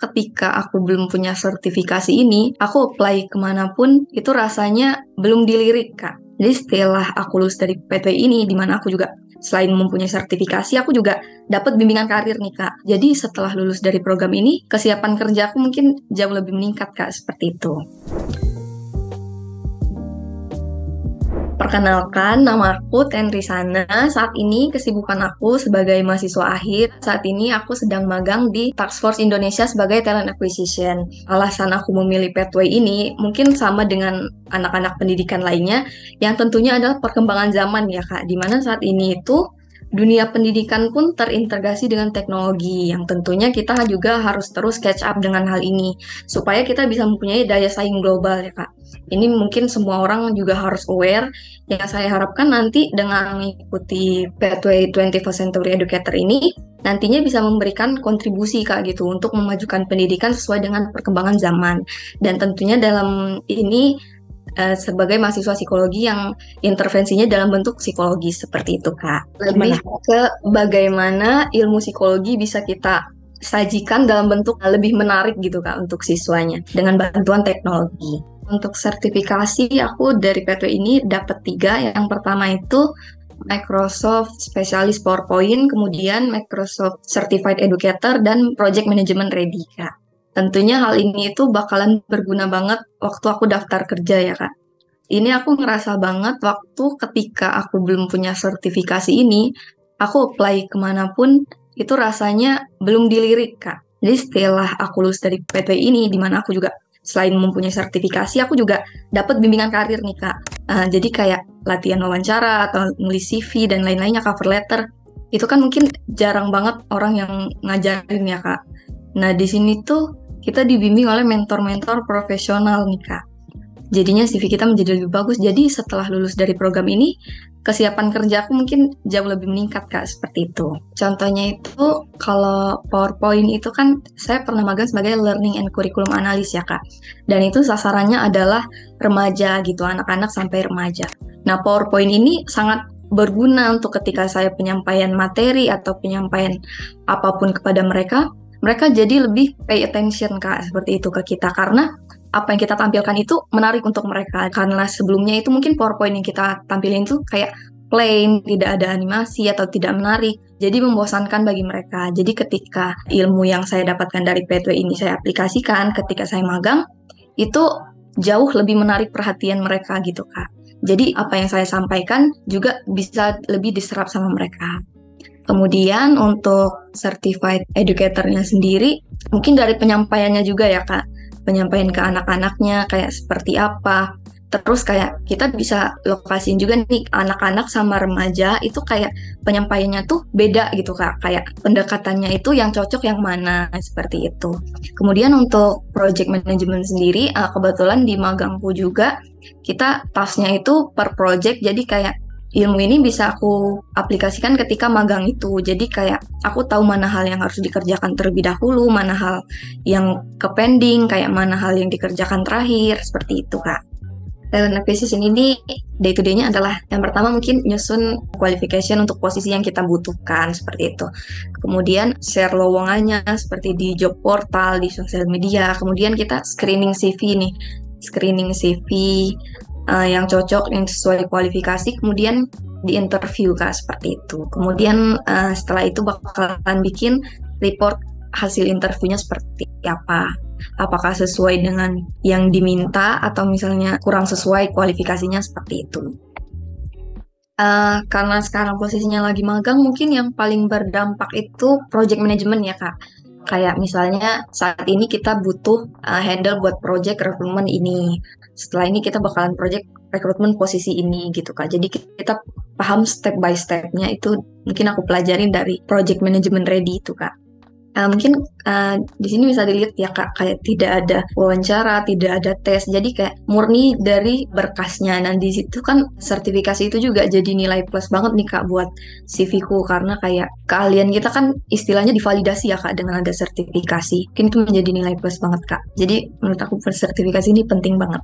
ketika aku belum punya sertifikasi ini, aku apply kemanapun itu rasanya belum dilirik, Kak. Jadi setelah aku lulus dari PTWI ini, di mana aku juga selain mempunyai sertifikasi, aku juga dapat bimbingan karir nih, Kak. Jadi setelah lulus dari program ini, kesiapan kerja aku mungkin jauh lebih meningkat, Kak, seperti itu. Perkenalkan, nama aku Tenrisana. Saat ini kesibukan aku sebagai mahasiswa akhir. Saat ini aku sedang magang di Task Force Indonesia sebagai Talent Acquisition. Alasan aku memilih pathway ini mungkin sama dengan anak-anak pendidikan lainnya, yang tentunya adalah perkembangan zaman ya Kak, dimana saat ini itu dunia pendidikan pun terintegrasi dengan teknologi, yang tentunya kita juga harus terus catch up dengan hal ini, supaya kita bisa mempunyai daya saing global ya Kak. Ini mungkin semua orang juga harus aware. Yang saya harapkan nanti dengan mengikuti Pathway 21st Century Educator ini, nantinya bisa memberikan kontribusi Kak gitu untuk memajukan pendidikan sesuai dengan perkembangan zaman. Dan tentunya dalam ini sebagai mahasiswa psikologi yang intervensinya dalam bentuk psikologi seperti itu Kak. Lebih ke bagaimana ilmu psikologi bisa kita sajikan dalam bentuk lebih menarik gitu Kak untuk siswanya dengan bantuan teknologi. Untuk sertifikasi aku dari PTW ini dapat 3. Yang pertama itu Microsoft Specialist PowerPoint, kemudian Microsoft Certified Educator, dan Project Management Ready, Kak. Tentunya hal ini itu bakalan berguna banget waktu aku daftar kerja ya, Kak. Ini aku ngerasa banget waktu ketika aku belum punya sertifikasi ini, aku apply kemanapun, itu rasanya belum dilirik, Kak. Jadi setelah aku lulus dari PTWI ini, di mana aku juga selain mempunyai sertifikasi, aku juga dapat bimbingan karir nih, Kak. Jadi kayak latihan wawancara atau nulis CV dan lain-lainnya, cover letter. Itu kan mungkin jarang banget orang yang ngajarin ya, Kak. Nah, di sini tuh kita dibimbing oleh mentor-mentor profesional nih, Kak. Jadinya CV kita menjadi lebih bagus. Jadi setelah lulus dari program ini, kesiapan kerja aku mungkin jauh lebih meningkat, Kak, seperti itu. Contohnya itu, kalau PowerPoint itu kan saya pernah magang sebagai Learning and Curriculum Analyst ya, Kak. Dan itu sasarannya adalah remaja gitu, anak-anak sampai remaja. Nah, PowerPoint ini sangat berguna untuk ketika saya penyampaian materi atau penyampaian apapun kepada mereka jadi lebih pay attention Kak, seperti itu ke kita, karena apa yang kita tampilkan itu menarik untuk mereka, karena sebelumnya itu mungkin PowerPoint yang kita tampilin itu kayak plain, tidak ada animasi atau tidak menarik, jadi membosankan bagi mereka. Jadi ketika ilmu yang saya dapatkan dari Pathway ini saya aplikasikan ketika saya magang, itu jauh lebih menarik perhatian mereka gitu Kak. Jadi apa yang saya sampaikan juga bisa lebih diserap sama mereka. Kemudian untuk Certified Educator-nya sendiri, mungkin dari penyampaiannya juga ya Kak, penyampaian ke anak-anaknya kayak seperti apa. Terus kayak kita bisa lokasiin juga nih anak-anak sama remaja itu kayak penyampaiannya tuh beda gitu Kak, kayak pendekatannya itu yang cocok yang mana, seperti itu. Kemudian untuk Project Management sendiri, kebetulan di magangku juga kita tasknya itu per project, jadi kayak ilmu ini bisa aku aplikasikan ketika magang itu. Jadi kayak aku tahu mana hal yang harus dikerjakan terlebih dahulu, mana hal yang pending, kayak mana hal yang dikerjakan terakhir, seperti itu Kak. Talent acquisition ini day to day-nya adalah yang pertama mungkin nyusun qualification untuk posisi yang kita butuhkan, seperti itu. Kemudian share lowongannya seperti di job portal, di sosial media. Kemudian kita screening CV nih, screening CV yang cocok, yang sesuai kualifikasi, kemudian di interview Kak, seperti itu. Kemudian setelah itu bakalan bikin report hasil interviewnya seperti apa. Apakah sesuai dengan yang diminta atau misalnya kurang sesuai kualifikasinya, seperti itu. Karena sekarang posisinya lagi magang, mungkin yang paling berdampak itu project management ya Kak. Kayak misalnya saat ini kita butuh handle buat project recruitment ini. Setelah ini kita bakalan project recruitment posisi ini gitu Kak. Jadi kita paham step by step-nya itu mungkin aku pelajarin dari project management ready itu Kak. Mungkin di sini bisa dilihat ya Kak, kayak tidak ada wawancara, tidak ada tes, jadi kayak murni dari berkasnya. Nah di situ kan sertifikasi itu juga jadi nilai plus banget nih Kak buat CV-ku, karena kayak keahlian kita kan istilahnya divalidasi ya Kak dengan ada sertifikasi. Mungkin itu menjadi nilai plus banget Kak. Jadi menurut aku sertifikasi ini penting banget.